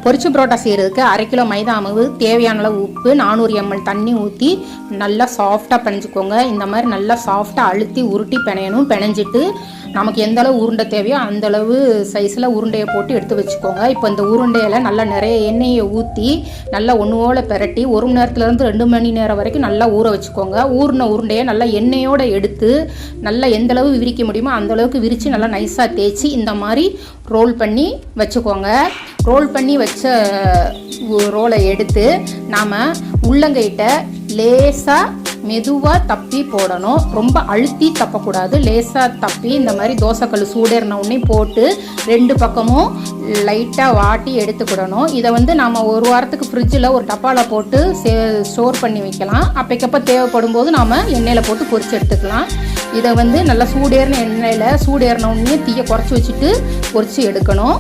பொரிச்சு புரோட்டா செய்கிறதுக்கு 1/2 கிலோ மைதா மாவு, தேவையான அளவு உப்பு, 400 ml தண்ணி ஊற்றி நல்லா சாஃப்டாக பிணைஞ்சிக்கோங்க. இந்த மாதிரி நல்லா சாஃப்டாக அழுத்தி உருட்டி பிணையணும். பிணைஞ்சிட்டு நமக்கு எந்த அளவு உருண்டை தேவையோ அந்தளவு சைஸில் உருண்டையை போட்டு எடுத்து வச்சுக்கோங்க. இப்போ இந்த உருண்டையில் நல்லா நிறைய எண்ணெயை ஊற்றி நல்லா ஒன்றுவோல பிரட்டி 1 மணி நேரத்துலேருந்து 2 மணி நேரம் வரைக்கும் நல்லா ஊற வச்சுக்கோங்க. ஊறின உருண்டையை நல்லா எண்ணெயோடு எடுத்து நல்லா எந்தளவு விரிக்க முடியுமோ அந்தளவுக்கு விரித்து நல்லா நைஸாக தேய்ச்சி இந்த மாதிரி ரோல் பண்ணி வச்சுக்கோங்க. ரோல் பண்ணி வச்ச ரோலை எடுத்து நாம் உள்ளங்கைட்ட லேசாக மெதுவாக தப்பி போடணும். ரொம்ப அழுத்தி தப்பக்கூடாது. லேசாக தப்பி இந்த மாதிரி தோசைக்கல் சூடேறின உடனே போட்டு 2 பக்கமும் லைட்டாக வாட்டி எடுத்துக்கிடணும். இதை நாம் 1 வாரத்துக்கு ஃப்ரிட்ஜில் ஒரு டப்பாவில் போட்டு ஸ்டோர் பண்ணி வைக்கலாம். அப்போக்கப்போ தேவைப்படும் போது நாம் எண்ணெயில் போட்டு பொரிச்சு எடுத்துக்கலாம். இதை நல்லா சூடேறின எண்ணெயில் சூடேறின உடனே தீயை குறைச்சி வச்சுட்டு பொரிச்சு எடுக்கணும்.